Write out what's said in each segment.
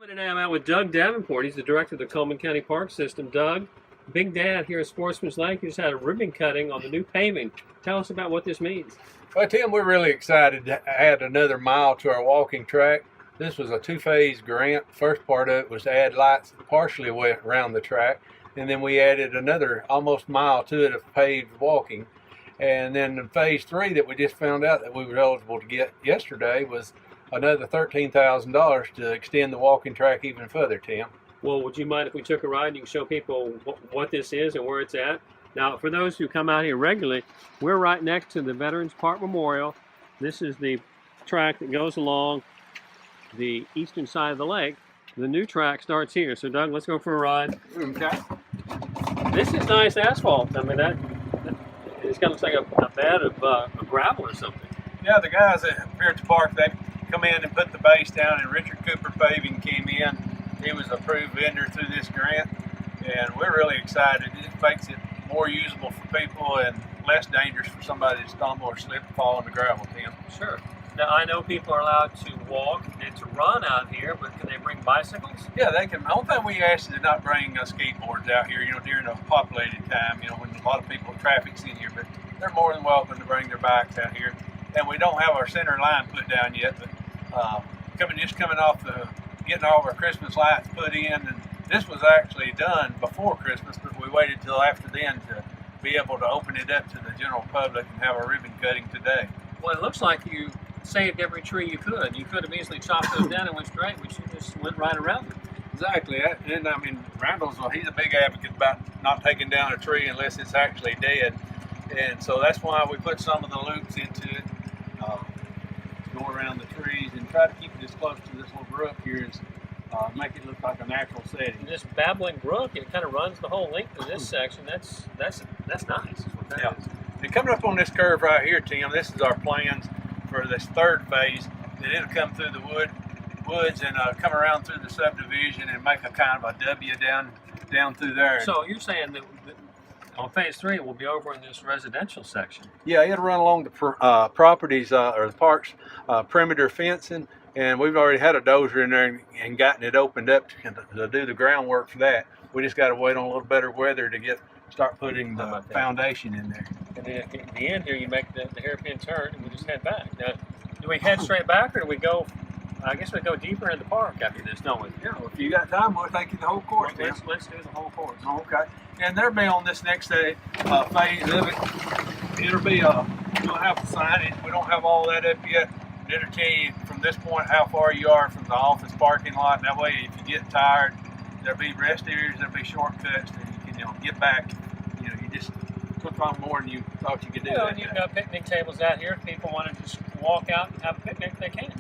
Today I'm out with Doug Davenport. He's the director of the Cullman County Parks System. Doug, Big Dad here at Sportsman Lake, you just had a ribbon cutting on the new paving. Tell us about what this means. Well, Tim, we're really excited to add another mile to our walking track. This was a two-phase grant. First part of it was to add lights partially around the track, and then we added another almost mile to it of paved walking. And then in phase 3 that we just found out that we were eligible to get yesterday was another $13,000 to extend the walking track even further, Tim. Well, would you mind if we took a ride and you can show people what this is and where it's at? Now, for those who come out here regularly, we're right next to the Veterans Park Memorial. This is the track that goes along the eastern side of the lake. The new track starts here. So, Doug, let's go for a ride. Okay. This is nice asphalt. I mean, it's kind of looks like a bed of gravel or something. Yeah, the guys here at the park, they come in and put the base down, and Richard Cooper Paving came in. He was an approved vendor through this grant, and we're really excited. It makes it more usable for people and less dangerous for somebody to stumble or slip and fall in the gravel, Tim. Sure. Now, I know people are allowed to walk and to run out here, but can they bring bicycles? Yeah, they can. The only thing we ask is to not bring skateboards out here, during a populated time, when a lot of people, traffic's in here, but they're more than welcome to bring their bikes out here. And we don't have our center line put down yet, but coming off getting all of our Christmas lights put in, and this was actually done before Christmas, but we waited till after then to be able to open it up to the general public and have a ribbon cutting today. Well, it looks like you saved every tree you could. You could have easily chopped those down and went straight, but you just went right around them. Exactly, and I mean, Randall's, he's a big advocate about not taking down a tree unless it's actually dead, and so that's why we put some of the loops into it, go around the trees and try to keep it as close to this little brook here as make it look like a natural setting. And this babbling brook, it kind of runs the whole length of this section. That's nice. Is what that is. And coming up on this curve right here, Tim, this is our plans for this third phase. That it'll come through the woods and come around through the subdivision and make a kind of a W down through there. So you're saying that on phase 3 it will be over in this residential section? Yeah, it'll run along the properties or the park's perimeter fencing, and we've already had a dozer in there and gotten it opened up to do the groundwork for that. We just got to wait on a little better weather to start putting the foundation in there. And then at the end here, you make the hairpin turn, and we just head back. Now, do we head straight back, or do we go? I guess we go deeper in the park after this, don't we? Yeah. Well, if you got time, we'll take you the whole course. Well, let's do the whole course. Okay. And there'll be on this next phase of it. It'll be we'll have the signage. We don't have all that up yet. It'll tell you from this point how far you are from the office parking lot. And that way, if you get tired, there'll be rest areas. There'll be shortcuts that you can get back. You just took on more than you thought you could do. Yeah, and you've got picnic tables out here. If people want to just walk out and have a picnic, they can.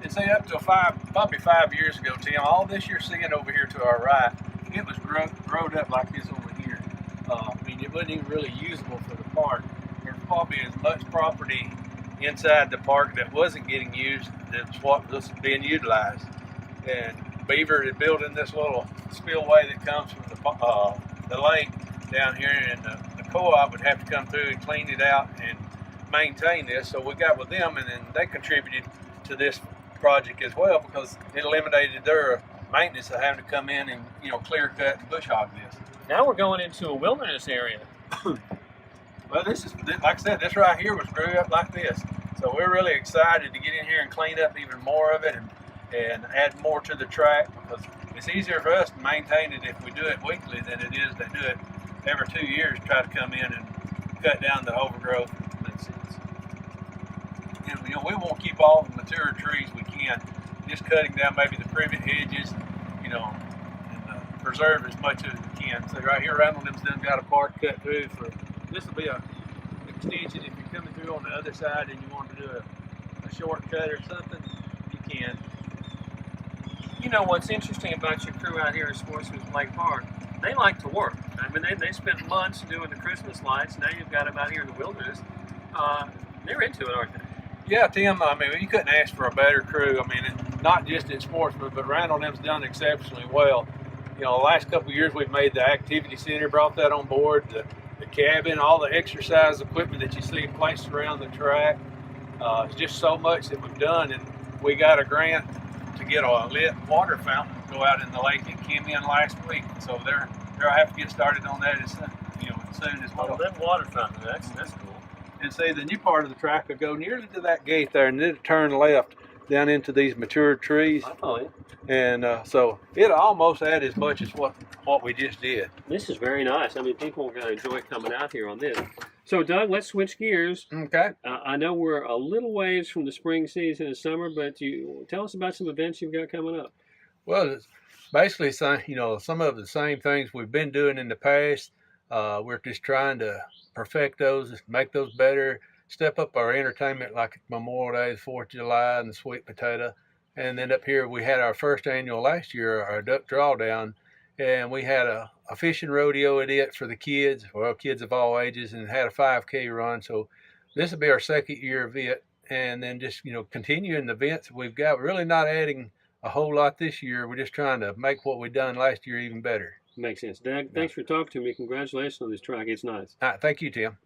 And say up to probably 5 years ago, Tim, all this you're seeing over here to our right, it was growed up like this over here. It wasn't even really usable for the park. There's probably as much property inside the park that wasn't getting used that's what was being utilized. And Beaver is building this little spillway that comes from the lake down here, and the co-op would have to come through and clean it out and maintain this. So we got with them, and then they contributed to this project as well because it eliminated their maintenance of having to come in and clear cut and bush hog this. Now we're going into a wilderness area. Well, this is, like I said, this right here was grew up like this. So we're really excited to get in here and clean up even more of it and add more to the track, because it's easier for us to maintain it if we do it weekly than it is to do it every 2 years, try to come in and cut down the overgrowth. And we won't keep all the mature trees we can, just cutting down maybe the privet hedges, and preserve as much as we can. So right here, Randall them's done got a park cut through for, this will be an extension. If you're coming through on the other side and you want to do a shortcut or something, you can. What's interesting about your crew out here at Sportsman Lake Park, they like to work. I mean, they spent months doing the Christmas lights. Now you've got them out here in the wilderness. They're into it, aren't they? Yeah, Tim, you couldn't ask for a better crew. Not just at Sportsman, but Randall and them's done exceptionally well. The last couple of years we've made the activity center, brought that on board, the cabin, all the exercise equipment that you see placed around the track. It's just so much that we've done, and we got a grant to to get a lit water fountain to go out in the lake. It came in last week, so they're I have to get started on that as soon as well. A lit water fountain. That's cool. And see, the new part of the track will go nearly to that gate there, and then turn left down into these matured trees. Oh, yeah. And so it'll almost add as much as what we just did. This is very nice. I mean, people are going to enjoy coming out here on this. So, Doug, let's switch gears. Okay. I know we're a little ways from the spring season and summer, but you tell us about some events you've got coming up. Well, it's basically some of the same things we've been doing in the past. We're just trying to perfect those, make those better, step up our entertainment like Memorial Day, the 4th of July, and the Sweet Potato. And then up here, we had our first annual last year, our Duck Drawdown, and we had a fishing rodeo at it for the kids, well, kids of all ages, and had a 5K run. So this will be our second year of it, and then just continuing the events that we've got. We're really not adding a whole lot this year. We're just trying to make what we done last year even better. Makes sense. Doug, thanks for talking to me. Congratulations on this track. It's nice. All right, thank you, Tim.